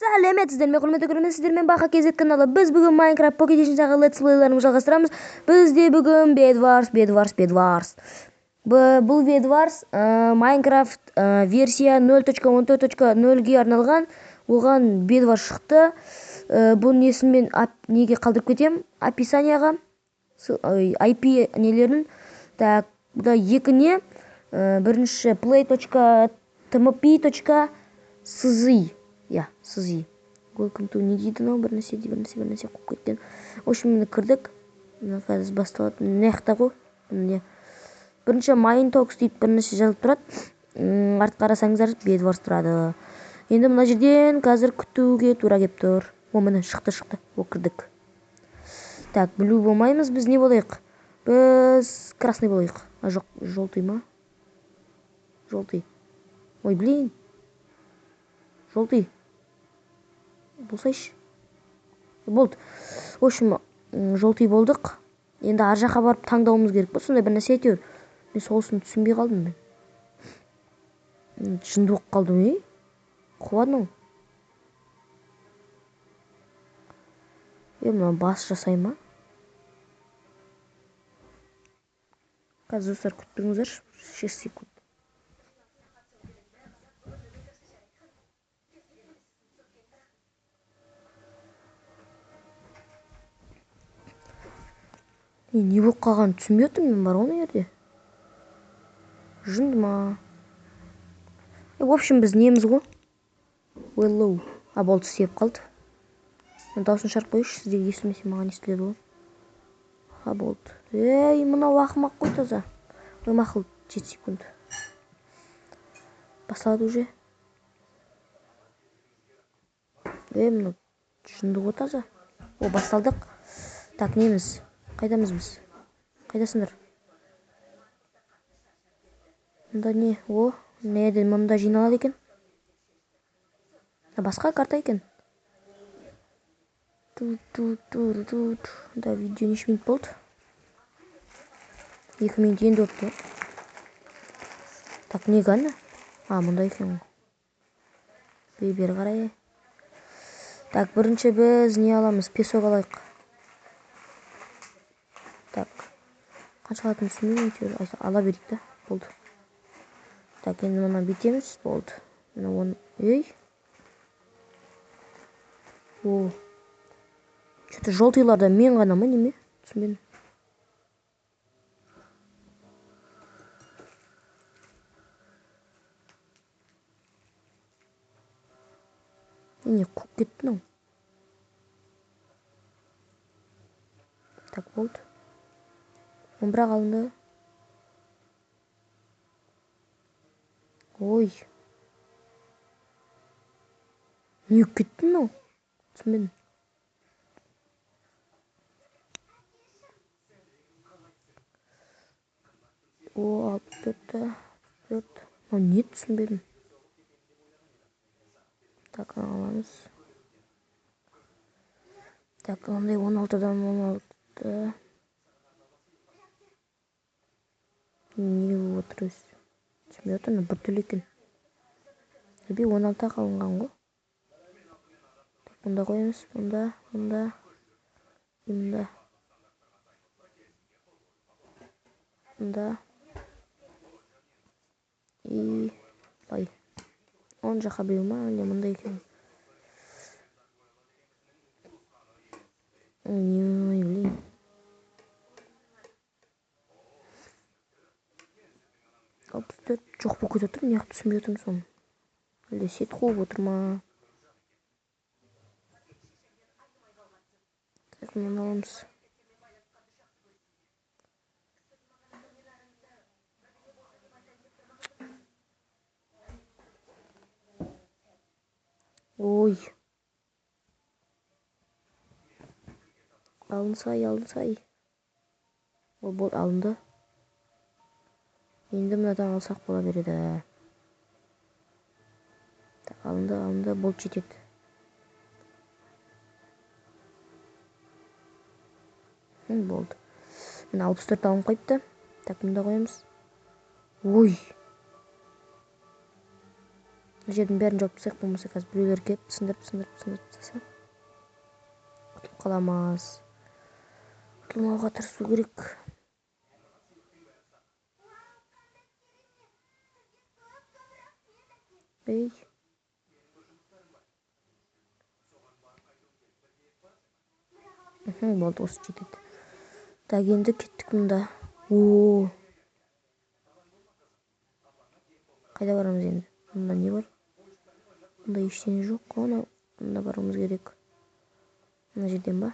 Сәлеметсіздер ме, құрметті көрермен, сіздермен Баха KZ каналы. Біз бүгін Minecraft Pocket Edition'дағы Let's Play'ларымызды жалғастырамыз. Бізде бүгін Bedwars. Бұл Bedwars Minecraft версия 0.14.0-ге арналған. Оған Bedwars шықты. Бұның несін мен неге қалдырып кетем? Описанияға IP нелерін. Так, бұда екі не? Бірінші play.tmp.cz. Я, сызы. Welcome to не дейді мынау, бір нәрсе қойып кеткен. В общем, мені кірдік. Қазір басталады. Нехта ғой. Бірінші Mine Talks дейді, бір нәрсе жазылып тұрады. Артқа қарасаңыздар Bedwars тұрады. Енді мына жерден қазір күтуге тура кеп тұр. О, міне шықты. О, кірдік. Так, блю болмаймыз, біз не болайық? Біз красный болайық. А жоқ, желтый ма? Желтый. Ой, блин. Желтый. Болсайшы. Болды. В общем, желтый болдық. Енді ар жаққа барып таңдауымыз керек па? Сондай бір нәрсе әйтеуір. Мен соғысын түсінбей қалдым мен. Жынды болып қалдым, Қуадың. Мына бас жасай ма? Қазір достар күттіңіздер. 6 секунд. Не болып қалғанын түсінбей отырмын мен, бар ғой мына жерде. Жынды ма? В общем, біз неміз ғой. Hello. А болды, істеп қалды. Мен дауысын шығарып қойшы, сіздерге естілмесе маған естіледі ғой. А болды. Мынау ақымақ қой таза. Ой, мақұл, 7 секунд. Басталады уже. Мынау жынды ғой таза. О, басталдық. Так, неміз? Қайдамыз біз? Қайдасыңдар? Мұнда не? О, не еді? Мұнда жиналады екен. Басқа карта екен. Да, видео неше минут болды? 2 минут енді өтті. Так, не ғана? Мұнда екен. Бері қарай. Так, бірінші біз не аламыз? Песок алайық. Так, қанша алатын түсінбеймін, ала берейік та, болды. Так, енді мұны бітеміз, болды. Оны, О, что-то желтыйларда мен ғана ма, неме? Түсінбедім. Не, қуып кетті мынау. Так, болды. Он бірақ алынды. Ой. Не кетті мынау? Түсінбедім. О, 64. Не түсінбедім. Так, аламыз. Так, ондай 16-дан 16. Не отырыз? Түсінбей отырмын, бір түрлі екен. 16-ға қалынған ғой. Так, бұнда қойымыз, бұнда. И бай. Он жаққа біреу ма, әлде мұнда екен. Ой, блин. Жоқ болып кетіп отыр, неғып түсінбей отырмын соны. Әлде сет қуып отыр ма? Так, мұны аламыз. Ой. Алынсай. О, бол, алынды. Енді мынадан алсақ бола береді. Так, алынды, бол жетеді. Болды. Мен 64 алын қойыпты. Так, мұнда қойымыз. Ой. Мына жердің бәрін жауып тастайық, болмаса қазір біреулер келіп сындырып тастаса құтылып қаламыз. Құтылмауға тырысу керек. Ей. Болды, осы жетеді. Так, енді кеттік мұнда. О. Қайда барамыз енді? Мұнда не бар? Мұнда ештеңе жоқ. Мұнда баруымыз керек. Мына жерден ба?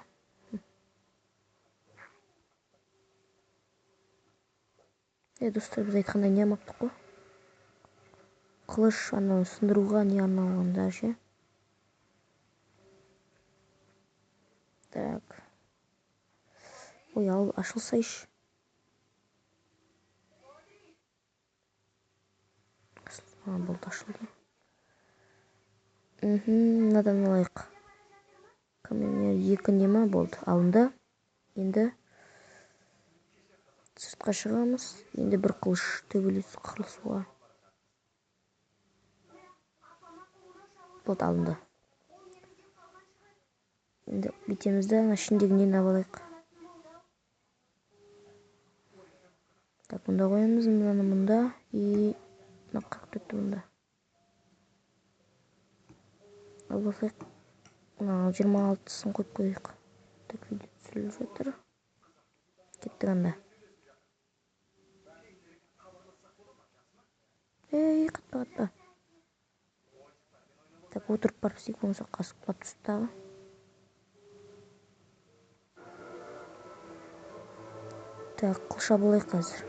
Достар, біз айтқандай не алмаптық қой? Қылыш анау сындыруға не арналғанда ше. Так. Ой, ал ашылсайшы. Болды, ашылды. Мынадан алайық. Каменер 2 нема болды, алынды. Енді сыртқа шығамыз. Енді бір қылыш төбелес қырылысуға. Болды, алынды. Енді бетемізді ішіндегі нені алайық. Так, мұнда қоямыз, мынаны мұнда. И 44-ті мұнда. Ал болсақ, 26-сын қойып қойық. Так, видео түсіріліп жатыр. Кеттік анда. Ей, қатпа. Так, отырып барып істейік, болмаса қасық құлап түсіп тағы. Так, қылша болайық қазір.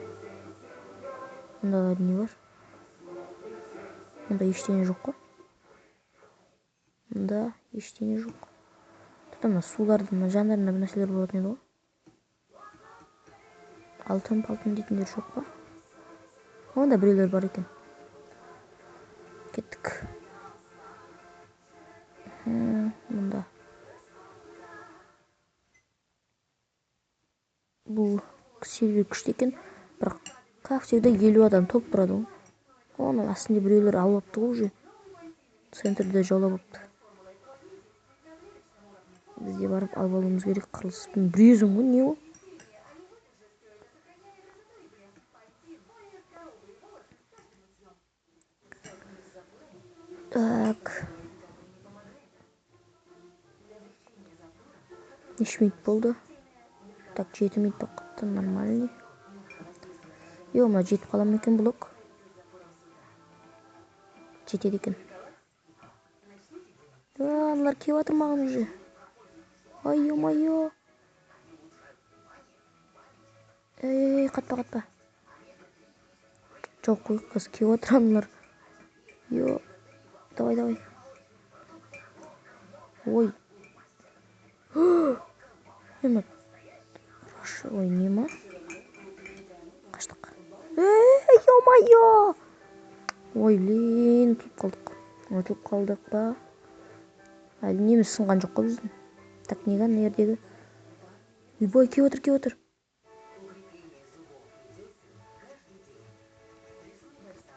Мұнда не бар? Мұнда ештеңе жоқ қой. Мұнда ештеңе жоқ. Мына сулардың жандарында бір нәрселер болатын еді ғой. Алтын дейтіндер жоқ па? Онда біреулер бар екен. Кеттік. Мұнда. Бұл сервер күшті екен. Бірақ как всегда 50 адам топ тұрады ғой. Оның астында біреулер алып алыпты ғой уже. Центрде жаулап алыпты. Бізде барып алып алуымыз керек. Қырылыспен бүрезім ғой, не ол? Так. Неше минут болды? Так, 7 минут бақытты, нормальный. Ма жетіп қалам екен блок. Жетеді екен. Аналар кеп атыр маған уже. Ай, ё-моё. Ей, қатпа. Жоқ, қой, қыз кеп атыр аналар. Ё, давай. Ой. Ой, не ма? Қаштық. Ей, ё-моё. Ой, блин, ұтылып қалдық па? Әлі неміз сынған жоқ қой біздің. Так, неге ана жердегі? Үйбой, кеп отыр.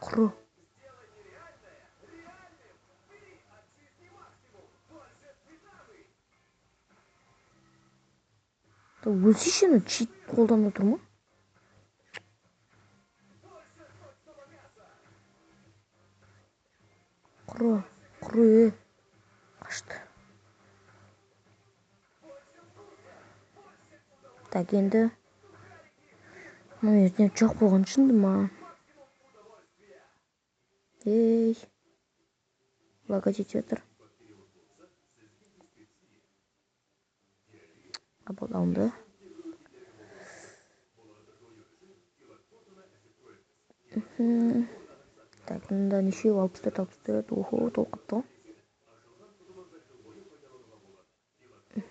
Құры. Өлсейші, чит қолданда тұр ма? Құры. Қашты. Так, енді мына жерде жоқ болған шынды ма? Ей, лага жетіп жатыр. Болды, алынды. Так, мында нешеу? 64. Охо, толқыпты ғой.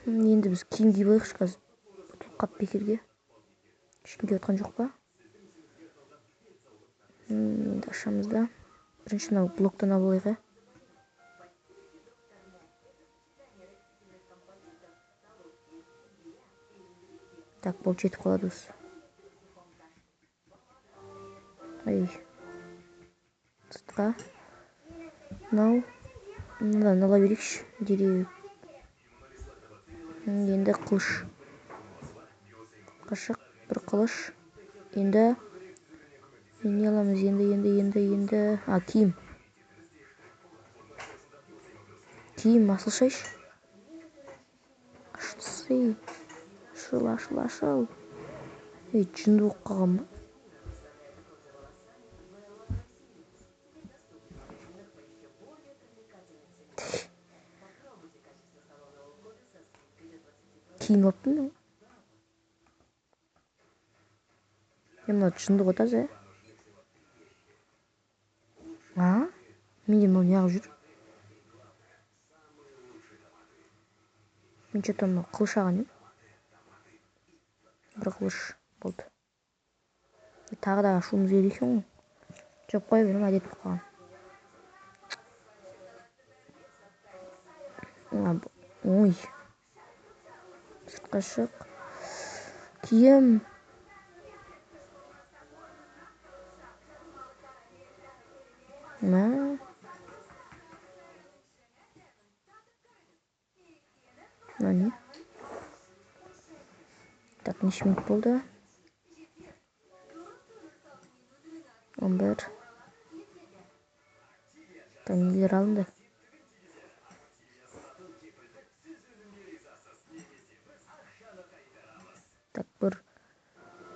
Енді біз киім киіп алайықшы қазір. Ұтылып қап бекерге. Ешкім кеп отқан жоқ па? Енді ашамыз да. Бірінші мынау блоктан алып алайық. Так, бұл жетіп қалады осы. Ай. Сыртқа. мынадан ала берейікші дереу. Енді қылыш. Қашық бір қылыш. Енді не аламыз? Енді. Киім. Киім асылшайш. Ашыл. Жынды болып қалған ба? Киім алыптың ба? Мына жынды ғой таза. Менде мынау неғып жүр? Мен что-то мынау қылыш аған ем. Бір қылыш болды. Тағы да ашуымыз керек екен ғой. Жоқ қоя берем, әдет болып қалған. Ой. Сыртқа шық. Киім. Не? Так, неше минут болды? 11. Так, нелер алынды? Так, бір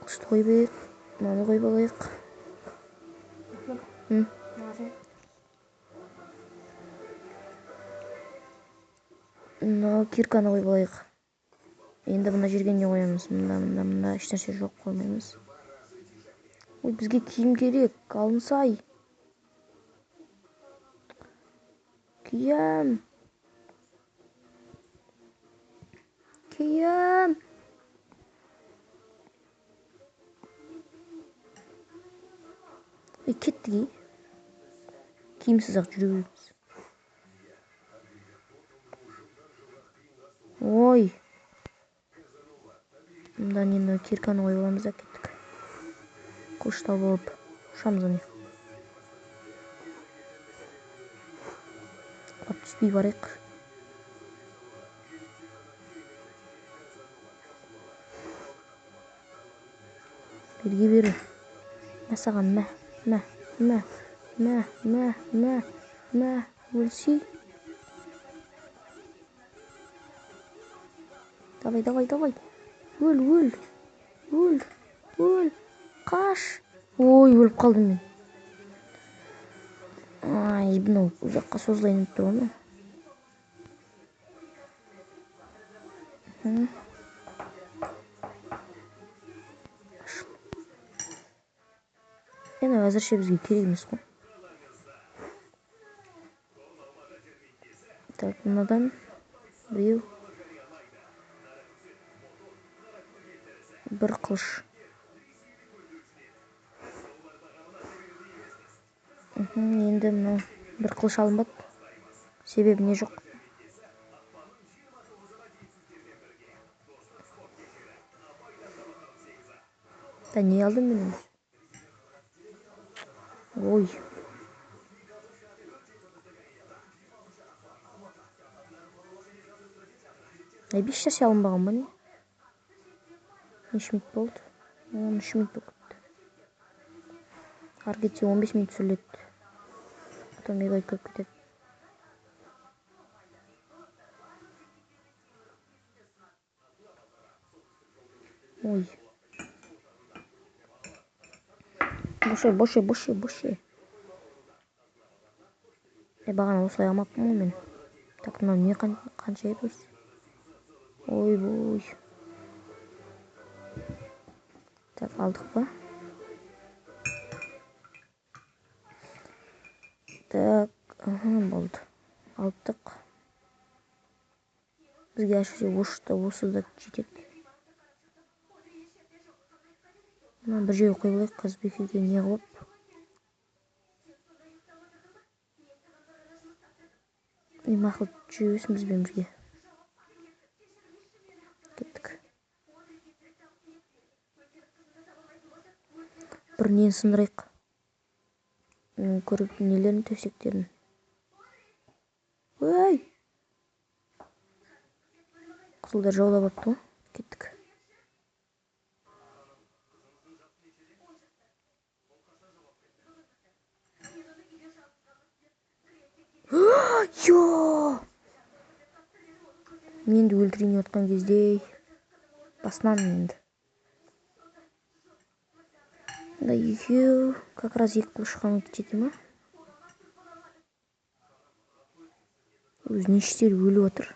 қылышты қойып ек, мынаны қойып алайық. Мынау кирканы қойып алайық. Енді мына жерге не қоямыз? Мында ешнәрсе жоқ, қоймаймыз. Ой, бізге киім керек, алынсай. Киім. Кеттік. Киімсіз ақ жүре береміз. Ой. Мындан енді кирканы қойып аламыз да кеттік. Қылышты алып алып ұшамыз ане. Құлап түспей барайық. Берге бері. Саған мә. Өлсей. Давай. Өл. Қаш. Ой, өліп қалдым мен. Ай, бұнау ұзаққа созылайын деп тұр ғой. Енді әзірше бізге керек емес қой. Так, мынадан біреу. Бір қылыш. Енді мынау бір қылыш алынбады. Себебі не жоқ. Да не алдым мен? Ой. Беш нәрсе алынбаған ба не? Неше минут болды? 13 минут болды. Ары кетсе 15 минут сүріледі. Потом мегабайт көп кетеді. Ой. Боше. Бағана осылай алмаппын ғой мен. Так, мынау не қанша еді осы? Ой. Так, алдық па? Так, болды. Алдық. Бізге әшіре осы да жетеді. Бір жерге қойылайық, Қазбекеге не қылып. Мақұл жүресің бізбен бірге. Кеттік. Бір нені сындырайық. Көріп нелерін, төсектерін. Қызылдар жаулап апты ғой. Кеттік. Йо! Менді өлтірейін отқан кезде басынан енді. Да екеу, как раз екі қылыш қана жете ма? Өзіне іштері өліп отыр.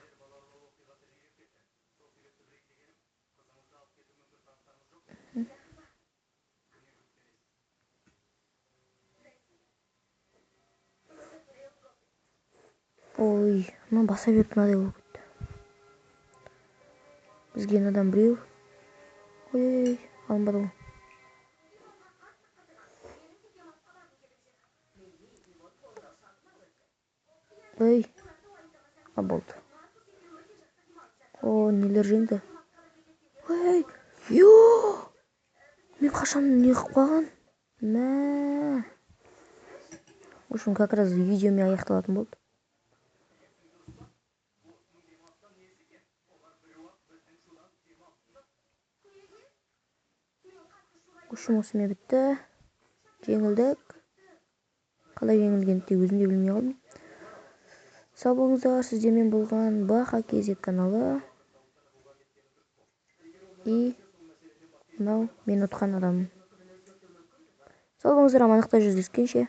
Ой, мына баса беріп мынадай болып кетті. Бізге адам біреу. Ой, алынбады ғой. Ой, болды. О, нелер жеңді. Ой, йо! Мен қашан не қылып қалған? Мә. В общем, как раз видеомен аяқталатын болды. В общем, осымен бітті. Жеңілдік. Қалай жеңілгенді де өзім де білмей қалдым. Сау болыңыздар, сіздермен болған Баха KZ каналы. И мынау мен ұтқан адамым. Сау болыңыздар, амандықта жүздескенше.